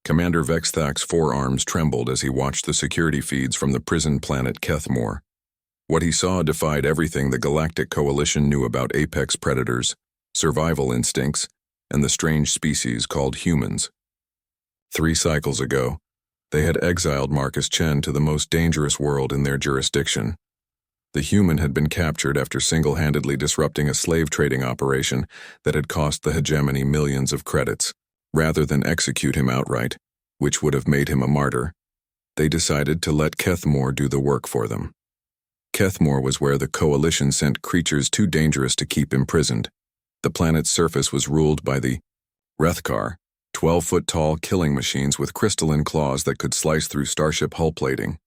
Commander Vexthak's forearms trembled as he watched the security feeds from the prison planet Kethmore. What he saw defied everything the Galactic Coalition knew about apex predators, survival instincts, and the strange species called humans. 3 cycles ago, they had exiled Marcus Chen to the most dangerous world in their jurisdiction. The human had been captured after single-handedly disrupting a slave trading operation that had cost the hegemony millions of credits. Rather than execute him outright, which would have made him a martyr, they decided to let Kethmore do the work for them. Kethmore was where the Coalition sent creatures too dangerous to keep imprisoned. The planet's surface was ruled by the Rethkar, 12-foot-tall killing machines with crystalline claws that could slice through starship hull plating.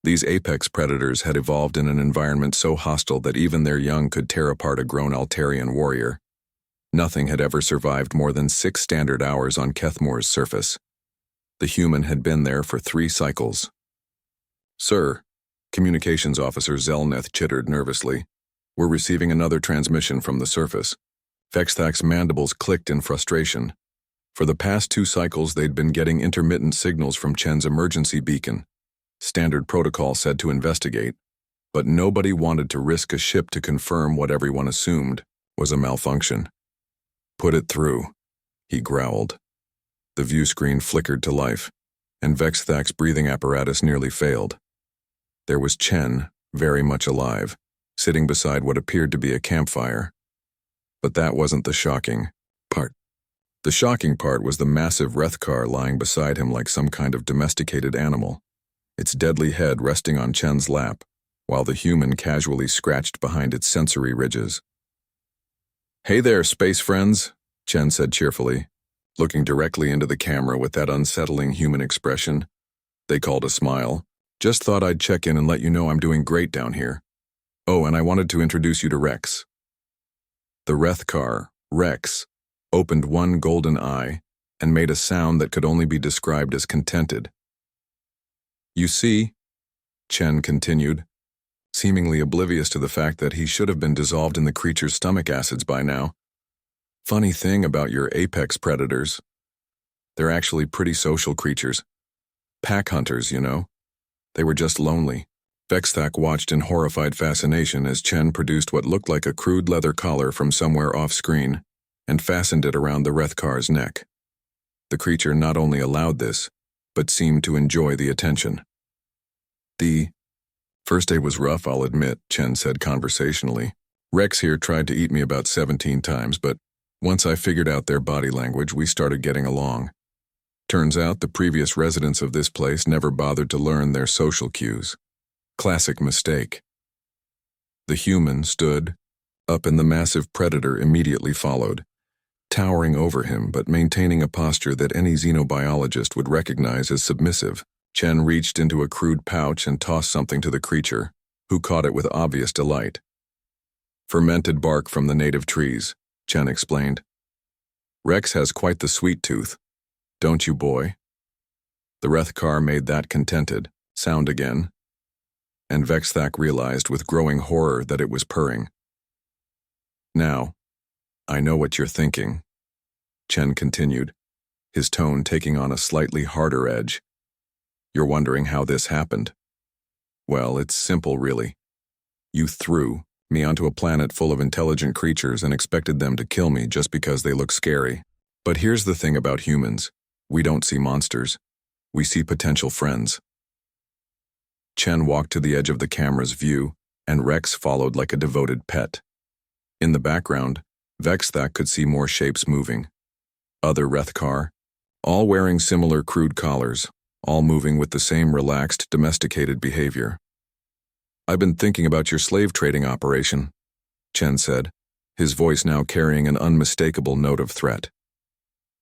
These apex predators had evolved in an environment so hostile that even their young could tear apart a grown Altarian warrior. Nothing had ever survived more than 6 standard hours on Kethmore's surface. The human had been there for 3 cycles. "Sir," Communications Officer Zelneth chittered nervously, "we're receiving another transmission from the surface." Vexthak's mandibles clicked in frustration. For the past 2 cycles they'd been getting intermittent signals from Chen's emergency beacon. Standard protocol said to investigate, but nobody wanted to risk a ship to confirm what everyone assumed was a malfunction. "Put it through," he growled. The view screen flickered to life, and Vexthak's breathing apparatus nearly failed. There was Chen, very much alive, sitting beside what appeared to be a campfire. But that wasn't the shocking part. The shocking part was the massive Rethkar lying beside him like some kind of domesticated animal, its deadly head resting on Chen's lap, while the human casually scratched behind its sensory ridges. "Hey there, space friends," Chen said cheerfully, looking directly into the camera with that unsettling human expression. They called a smile. "Just thought I'd check in and let you know I'm doing great down here. Oh, and I wanted to introduce you to Rex." The Rethkar, Rex, opened one golden eye and made a sound that could only be described as contented. "You see," Chen continued, seemingly oblivious to the fact that he should have been dissolved in the creature's stomach acids by now. "Funny thing about your apex predators. They're actually pretty social creatures. Pack hunters, you know. They were just lonely." Vexthak watched in horrified fascination as Chen produced what looked like a crude leather collar from somewhere off-screen and fastened it around the Rethkar's neck. The creature not only allowed this, but seemed to enjoy the attention. "The first day was rough, I'll admit," Chen said conversationally. "Rex here tried to eat me about 17 times, but once I figured out their body language, we started getting along. Turns out the previous residents of this place never bothered to learn their social cues. Classic mistake." The human stood up and the massive predator immediately followed, towering over him but maintaining a posture that any xenobiologist would recognize as submissive. Chen reached into a crude pouch and tossed something to the creature, who caught it with obvious delight. "Fermented bark from the native trees," Chen explained. "Rex has quite the sweet tooth, don't you, boy?" The Rethkar made that contented sound again, and Vexthak realized with growing horror that it was purring. "Now, I know what you're thinking," Chen continued, his tone taking on a slightly harder edge. "You're wondering how this happened. Well, it's simple, really. You threw me onto a planet full of intelligent creatures and expected them to kill me just because they look scary. But here's the thing about humans. We don't see monsters. We see potential friends." Chen walked to the edge of the camera's view, and Rex followed like a devoted pet. In the background, Vexthak could see more shapes moving. Other Rethkar, all wearing similar crude collars, all moving with the same relaxed, domesticated behavior. "I've been thinking about your slave trading operation," Chen said, his voice now carrying an unmistakable note of threat.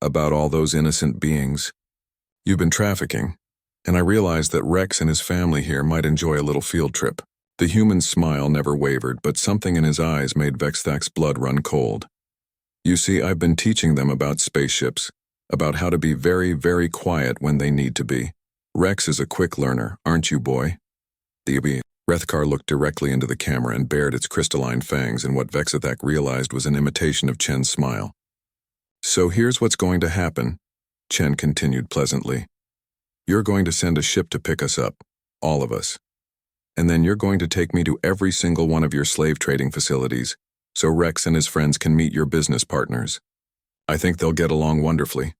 "About all those innocent beings you've been trafficking, and I realized that Rex and his family here might enjoy a little field trip." The human's smile never wavered, but something in his eyes made Vexthak's blood run cold. "You see, I've been teaching them about spaceships, about how to be very, very quiet when they need to be. Rex is a quick learner, aren't you, boy?" The Rethkar looked directly into the camera and bared its crystalline fangs in what Vexthak realized was an imitation of Chen's smile. "So here's what's going to happen," Chen continued pleasantly. You're going to send a ship to pick us up, all of us. And then you're going to take me to every single one of your slave trading facilities, so Rex and his friends can meet your business partners. I think they'll get along wonderfully.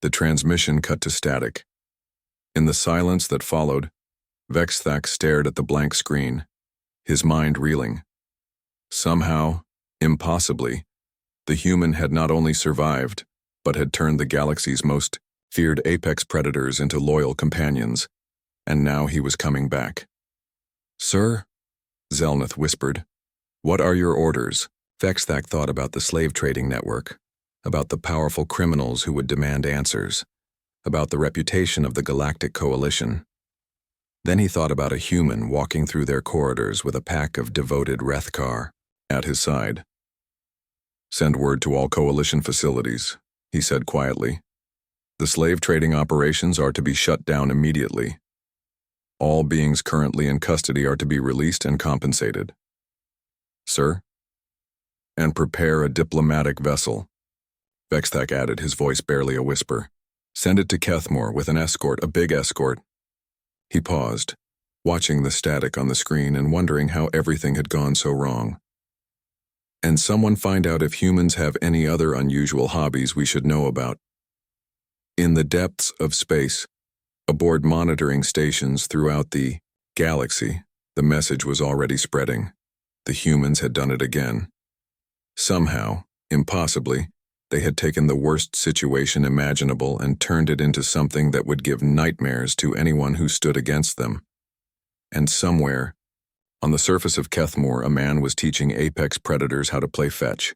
The transmission cut to static. In the silence that followed, Vexthak stared at the blank screen, his mind reeling. Somehow, impossibly, the human had not only survived, but had turned the galaxy's most feared apex predators into loyal companions, and now he was coming back. Sir, Zelnith whispered, what are your orders? Vexthak thought about the slave trading network, about the powerful criminals who would demand answers, about the reputation of the Galactic Coalition. Then he thought about a human walking through their corridors with a pack of devoted Rethkar at his side. Send word to all Coalition facilities, he said quietly. The slave trading operations are to be shut down immediately. All beings currently in custody are to be released and compensated. Sir? And prepare a diplomatic vessel. Vexthak added, his voice barely a whisper. Send it to Kethmore with an escort, a big escort. He paused, watching the static on the screen and wondering how everything had gone so wrong. And someone find out if humans have any other unusual hobbies we should know about. In the depths of space, aboard monitoring stations throughout the galaxy, the message was already spreading. The humans had done it again. Somehow, impossibly, they had taken the worst situation imaginable and turned it into something that would give nightmares to anyone who stood against them. And somewhere, on the surface of Kethmore, a man was teaching apex predators how to play fetch.